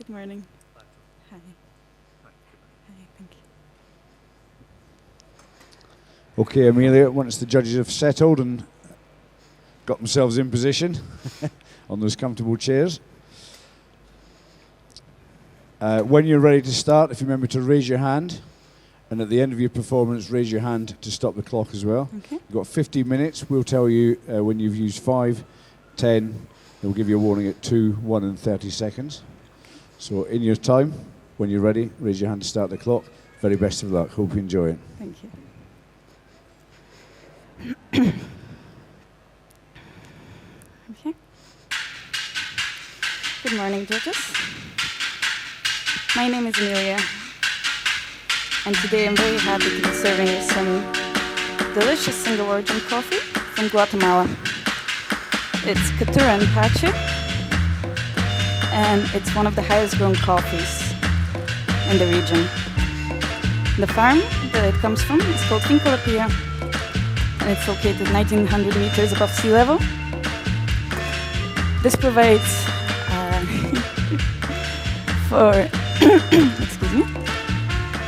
Good morning. Hi. Hi, thank you. Okay, Amelia, once the judges have settled and got themselves in position on those comfortable chairs, when you're ready to start, if you remember to raise your hand, and at the end of your performance, raise your hand to stop the clock as well. Okay. You've got 15 minutes. We'll tell you when you've used 5, 10. We'll give you a warning at 2, 1 and 30 seconds. So in your time, when you're ready, raise your hand to start the clock. Very best of luck. Hope you enjoy it. Thank you. Okay. Good morning, judges. My name is Emilia, and today I'm very happy to be serving you some delicious single origin coffee from Guatemala. It's Caturra and Pache, and it's one of the highest grown coffees in the region. The farm that it comes from is called Finca La Pia, and it's located 1,900 meters above sea level. This provides for excuse me,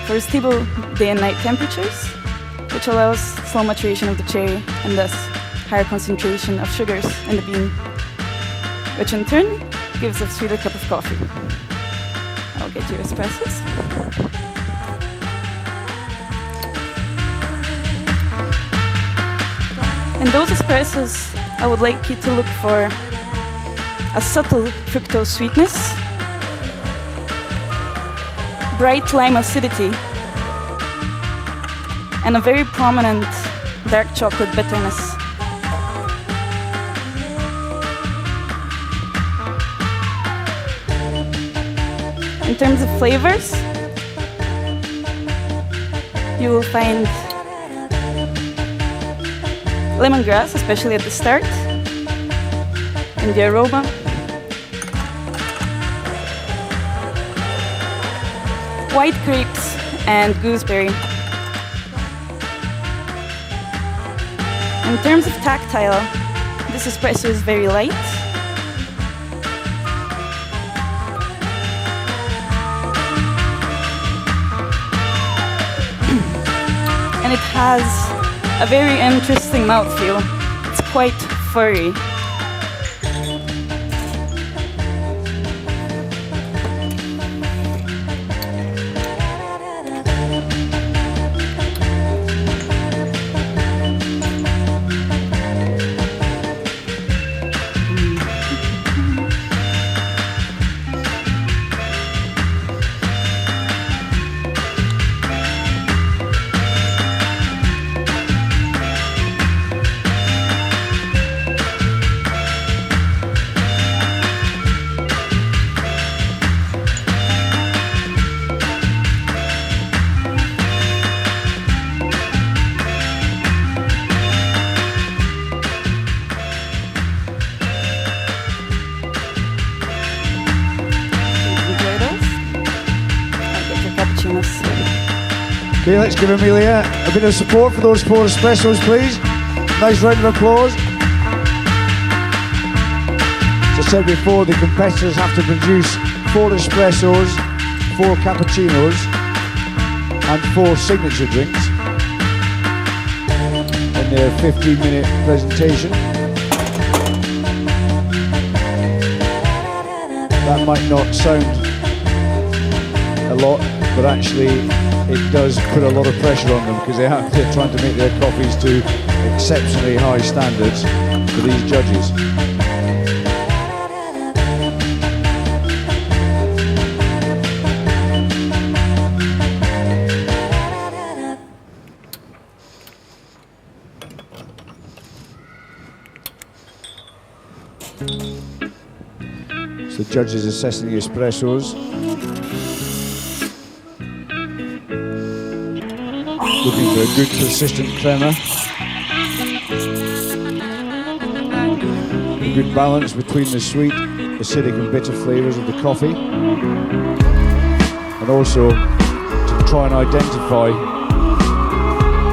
for stable day and night temperatures, which allows slow maturation of the cherry and thus higher concentration of sugars in the bean, which in turn gives a sweeter cup of coffee. I'll get you espressos. In those espressos, I would like you to look for a subtle fructose sweetness, bright lime acidity, and a very prominent dark chocolate bitterness. In terms of flavors, you will find lemongrass, especially at the start, in the aroma. White grapes and gooseberry. In terms of tactile, this espresso is very light. And it has a very interesting mouthfeel. It's quite furry. Okay, let's give Amelia a bit of support for those 4 espressos, please. Nice round of applause. As I said before, the competitors have to produce 4 espressos, 4 cappuccinos, and 4 signature drinks in their 15-minute presentation. That might not sound a lot, but actually it does put a lot of pressure on them because they're trying to make their coffees to exceptionally high standards for these judges. So judges assessing the espressos. Looking for a good consistent crema. A good balance between the sweet, acidic and bitter flavours of the coffee. And also to try and identify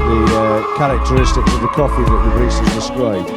the characteristics of the coffee that the baristas described.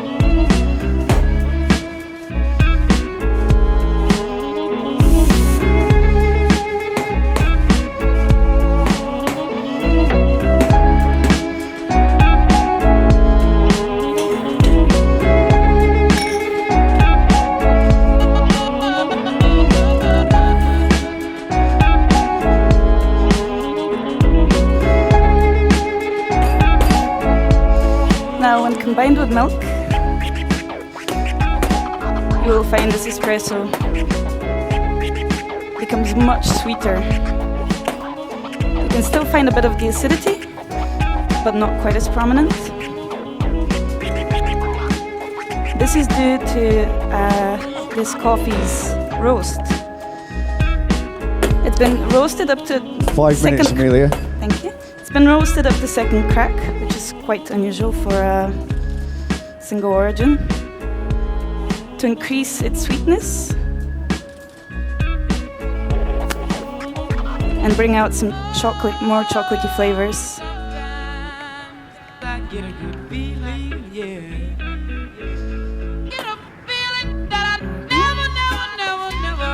Combined with milk, you will find this espresso becomes much sweeter. You can still find a bit of the acidity, but not quite as prominent. This is due to this coffee's roast. It's been roasted up to 5 minutes, Emilia. Thank you. It's been roasted up to second crack, which is quite unusual for a single origin, to increase its sweetness and bring out some more chocolatey flavors.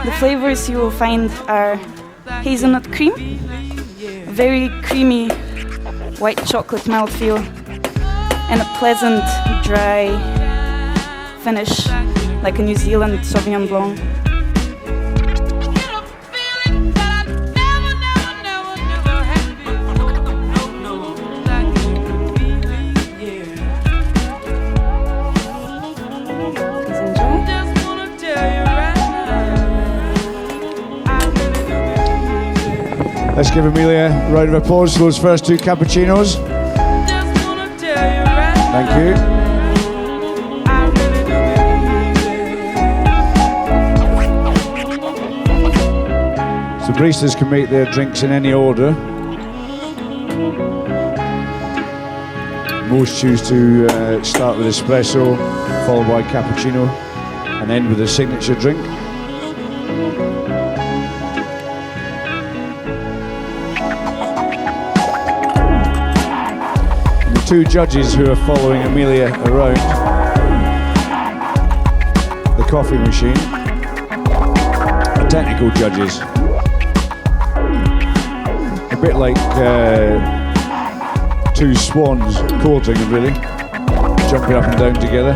The flavors you will find are hazelnut cream, a very creamy white chocolate mouthfeel, and a pleasant dry finish like a New Zealand Sauvignon Blanc. Let's give Emilia a round of applause for those first 2 cappuccinos. Thank you. So baristas can make their drinks in any order. Most choose to start with espresso, followed by cappuccino, and end with a signature drink. The 2 judges who are following Emilia around the coffee machine are technical judges. A bit like 2 swans courting, really, jumping up and down together.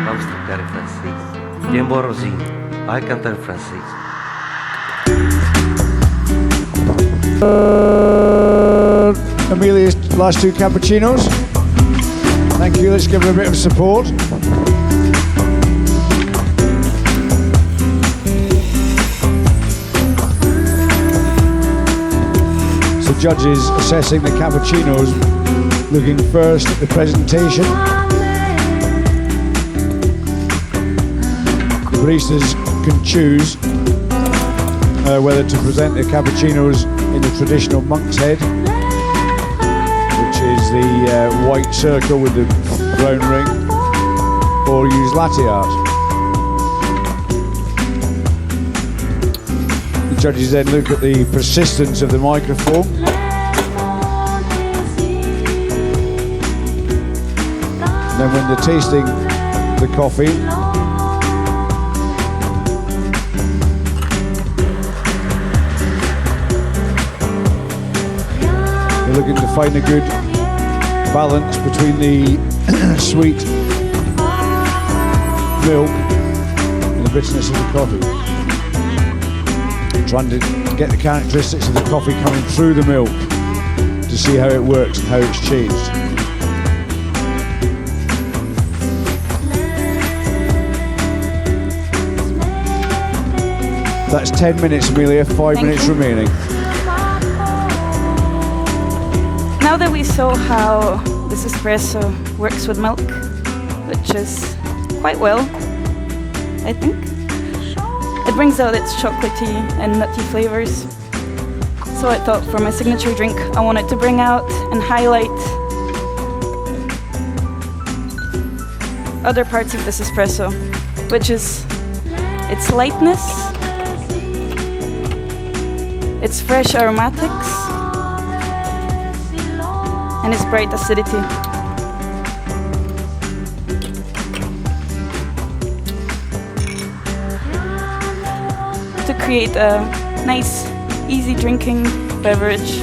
Vamos trocar em francês. Bien bon Rosinho, vai cantar em francês. Emilia's last 2 cappuccinos. Thank you. Let's give her a bit of support. So judges assessing the cappuccinos, looking first at the presentation. The baristas can choose whether to present the cappuccinos in the traditional monk's head, which is the white circle with the brown ring, or use latte art. The judges then look at the persistence of the microform. And then when they're tasting the coffee, looking to find a good balance between the sweet milk and the bitterness of the coffee. Trying to get the characteristics of the coffee coming through the milk to see how it works and how it's changed. That's 10 minutes, Emilia, 5 minutes remaining. Now that we saw how this espresso works with milk, which is quite well, I think, it brings out its chocolatey and nutty flavors. So I thought for my signature drink, I wanted to bring out and highlight other parts of this espresso, which is its lightness, its fresh aromatics, and its bright acidity. To create a nice, easy drinking beverage.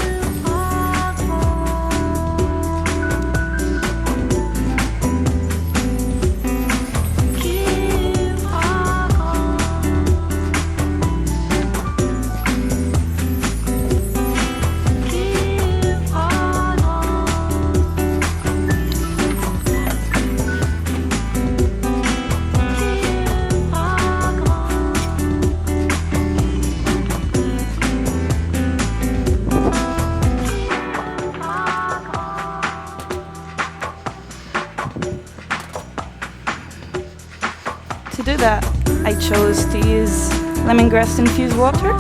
To do that, I chose to use lemongrass infused water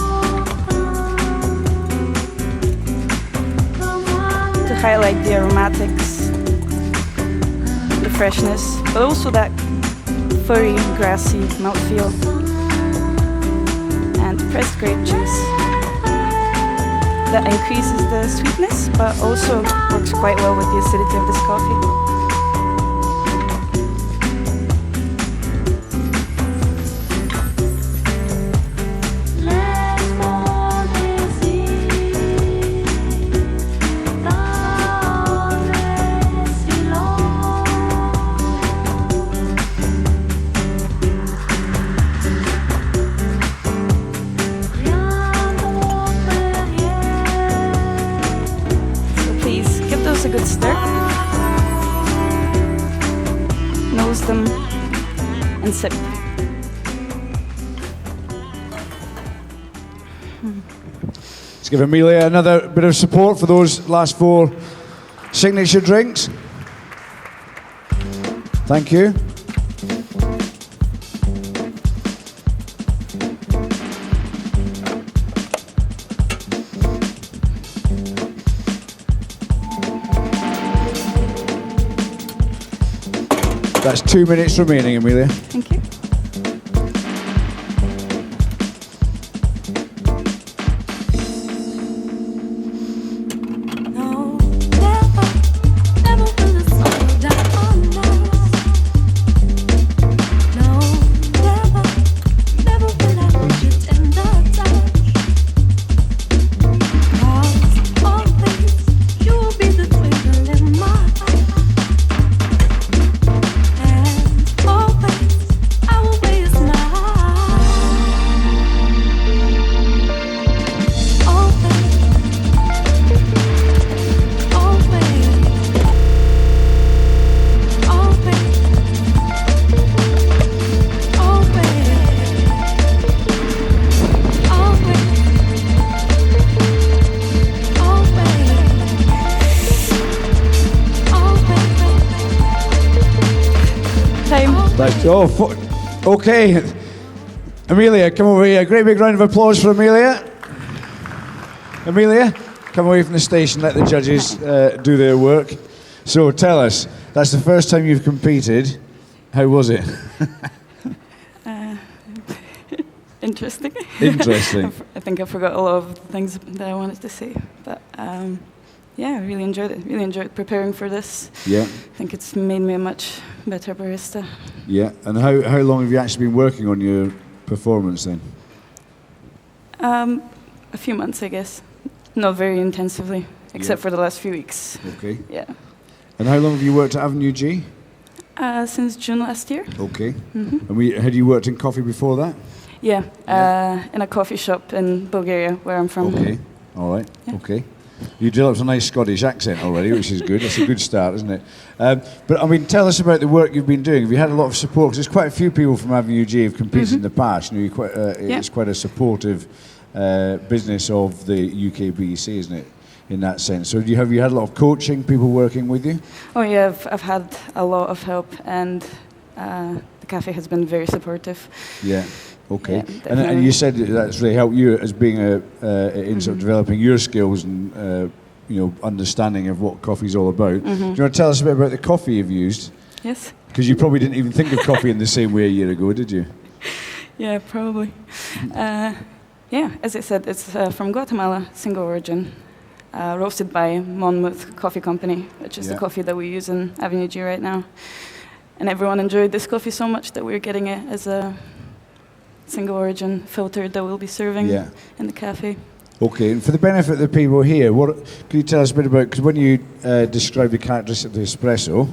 to highlight the aromatics, the freshness, but also that furry, grassy mouthfeel, and pressed grape juice that increases the sweetness, but also works quite well with the acidity of this coffee. A good stir. Nose them and sip. Let's give Emilia another bit of support for those last 4 signature drinks. Thank you. That's 2 minutes remaining, Emilia. Thank you. Okay. Emilia, come over here. A great big round of applause for Emilia. Emilia, come away from the station, let the judges do their work. So tell us, that's the first time you've competed. How was it? Interesting. Interesting. I think I forgot a lot of things that I wanted to say, but yeah, I really enjoyed it. Really enjoyed preparing for this. Yeah. I think it's made me a much better barista. Yeah. And how long have you actually been working on your performance then? A few months, I guess. Not very intensively, except for the last few weeks. Okay. Yeah. And how long have you worked at Avenue G? Since June last year. Okay. And had you worked in coffee before that? Yeah, in a coffee shop in Bulgaria, where I'm from. Okay. All right. Yeah. Okay. You developed a nice Scottish accent already, which is good. That's a good start, isn't it? But I mean, tell us about the work you've been doing. Have you had a lot of support? 'Cause there's quite a few people from Avenue G who've competed in the past. You know, it's quite a supportive business of the UKBC, isn't it? In that sense. So have you had a lot of coaching, people working with you? Oh yeah, I've had a lot of help, and the cafe has been very supportive. Yeah. Okay. Yeah, and you said that's really helped you as being in sort of developing your skills and understanding of what coffee's all about. Do you want to tell us a bit about the coffee you've used? Yes. Because you probably didn't even think of coffee in the same way a year ago, did you? Yeah, probably. Yeah, as I said, it's from Guatemala, single origin, roasted by Monmouth Coffee Company, which is the coffee that we use in Avenue G right now. And everyone enjoyed this coffee so much that we're getting it as a single origin filter that we'll be serving in the cafe. Okay, and for the benefit of the people here, can you tell us a bit about, because when you describe the characteristics of the espresso,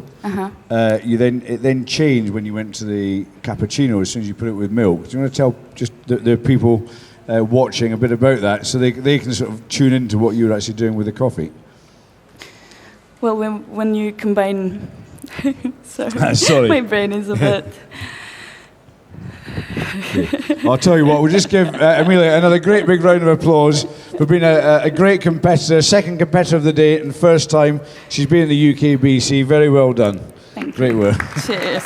it then changed when you went to the cappuccino as soon as you put it with milk. Do you want to tell just the people watching a bit about that so they can sort of tune into what you're actually doing with the coffee? Well, when you combine... Sorry, my brain is a bit... Okay. I'll tell you what, we'll just give Emilia another great big round of applause for being a great competitor, second competitor of the day, and first time she's been in the UKBC. Very well done. Thank you. Great work. Cheers.